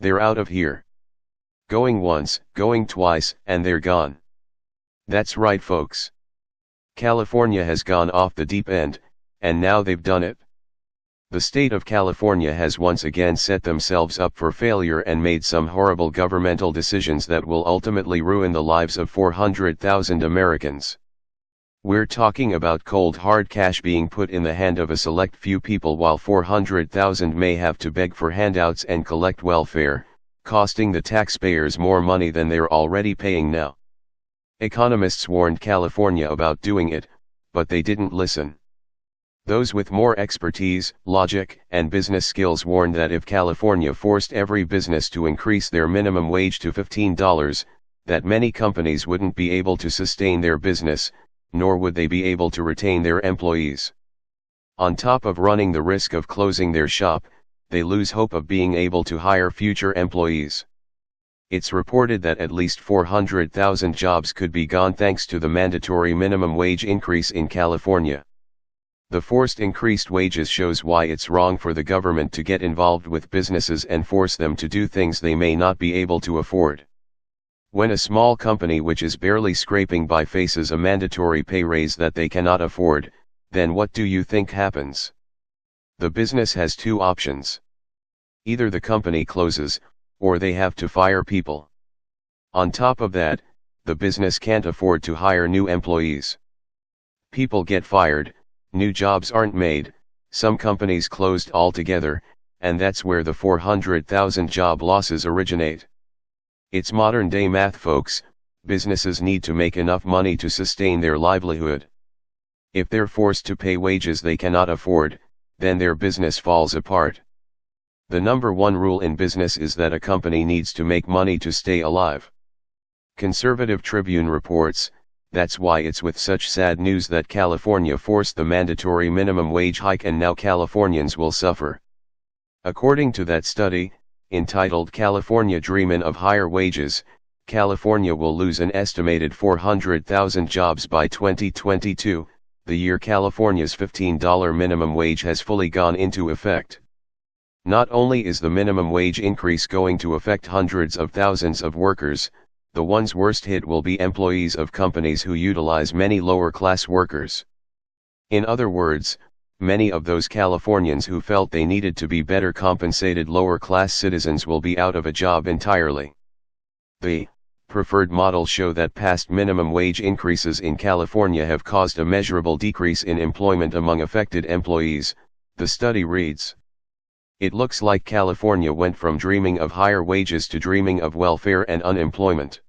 They're out of here. Going once, going twice, and they're gone. That's right, folks. California has gone off the deep end, and now they've done it. The state of California has once again set themselves up for failure and made some horrible governmental decisions that will ultimately ruin the lives of 400,000 Americans. We're talking about cold hard cash being put in the hand of a select few people while 400,000 may have to beg for handouts and collect welfare, costing the taxpayers more money than they're already paying now. Economists warned California about doing it, but they didn't listen. Those with more expertise, logic, and business skills warned that if California forced every business to increase their minimum wage to $15, that many companies wouldn't be able to sustain their business, nor would they be able to retain their employees. On top of running the risk of closing their shop, they lose hope of being able to hire future employees. It's reported that at least 400,000 jobs could be gone thanks to the mandatory minimum wage increase in California. The forced increased wages shows why it's wrong for the government to get involved with businesses and force them to do things they may not be able to afford. When a small company which is barely scraping by faces a mandatory pay raise that they cannot afford, then what do you think happens? The business has two options. Either the company closes, or they have to fire people. On top of that, the business can't afford to hire new employees. People get fired, new jobs aren't made, some companies closed altogether, and that's where the 400,000 job losses originate. It's modern day math, folks. Businesses need to make enough money to sustain their livelihood. If they're forced to pay wages they cannot afford, then their business falls apart. The number one rule in business is that a company needs to make money to stay alive. Conservative Tribune reports, that's why it's with such sad news that California forced the mandatory minimum wage hike and now Californians will suffer. According to that study, entitled California Dreamin' of Higher Wages, California will lose an estimated 400,000 jobs by 2022, the year California's $15 minimum wage has fully gone into effect. Not only is the minimum wage increase going to affect hundreds of thousands of workers, the ones worst hit will be employees of companies who utilize many lower-class workers. In other words, many of those Californians who felt they needed to be better compensated lower-class citizens will be out of a job entirely. The preferred models show that past minimum wage increases in California have caused a measurable decrease in employment among affected employees, the study reads. It looks like California went from dreaming of higher wages to dreaming of welfare and unemployment.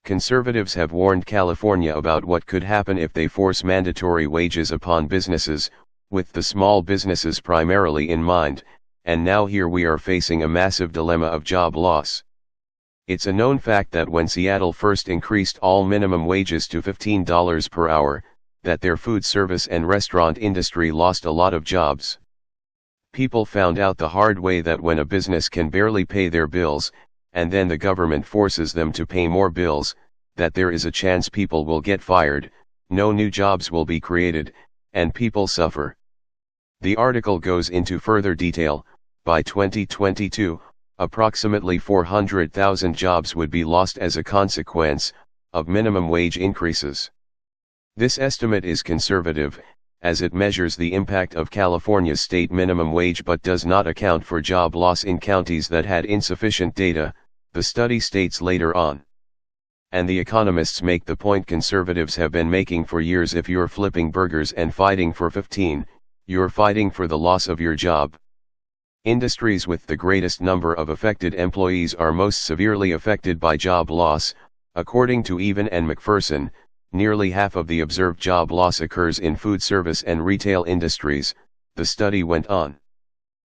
Conservatives have warned California about what could happen if they force mandatory wages upon businesses, with the small businesses primarily in mind, and now here we are facing a massive dilemma of job loss. It's a known fact that when Seattle first increased all minimum wages to $15 per hour, that their food service and restaurant industry lost a lot of jobs. People found out the hard way that when a business can barely pay their bills, and then the government forces them to pay more bills, that there is a chance people will get fired, no new jobs will be created, and people suffer. The article goes into further detail. By 2022, approximately 400,000 jobs would be lost as a consequence of minimum wage increases. This estimate is conservative, as it measures the impact of California's state minimum wage but does not account for job loss in counties that had insufficient data, the study states later on. And the economists make the point conservatives have been making for years: if you're flipping burgers and fighting for 15, you're fighting for the loss of your job. Industries with the greatest number of affected employees are most severely affected by job loss. According to Even and McPherson, nearly half of the observed job loss occurs in food service and retail industries, the study went on.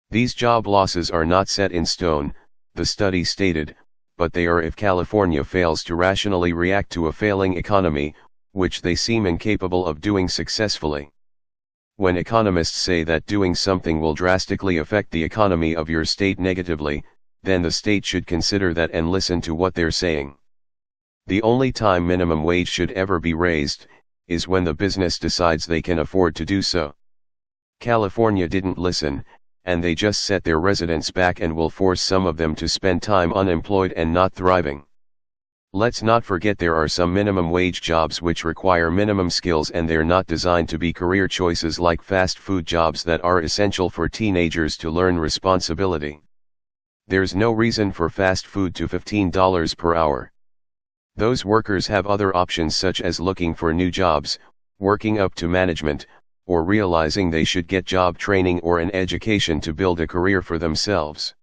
These job losses are not set in stone, the study stated, but they are if California fails to rationally react to a failing economy, which they seem incapable of doing successfully. When economists say that doing something will drastically affect the economy of your state negatively, then the state should consider that and listen to what they're saying. The only time minimum wage should ever be raised is when the business decides they can afford to do so. California didn't listen, and they just set their residents back and will force some of them to spend time unemployed and not thriving. Let's not forget there are some minimum wage jobs which require minimum skills, and they're not designed to be career choices like fast food jobs that are essential for teenagers to learn responsibility. There's no reason for fast food to $15 per hour. Those workers have other options such as looking for new jobs, working up to management, or realizing they should get job training or an education to build a career for themselves.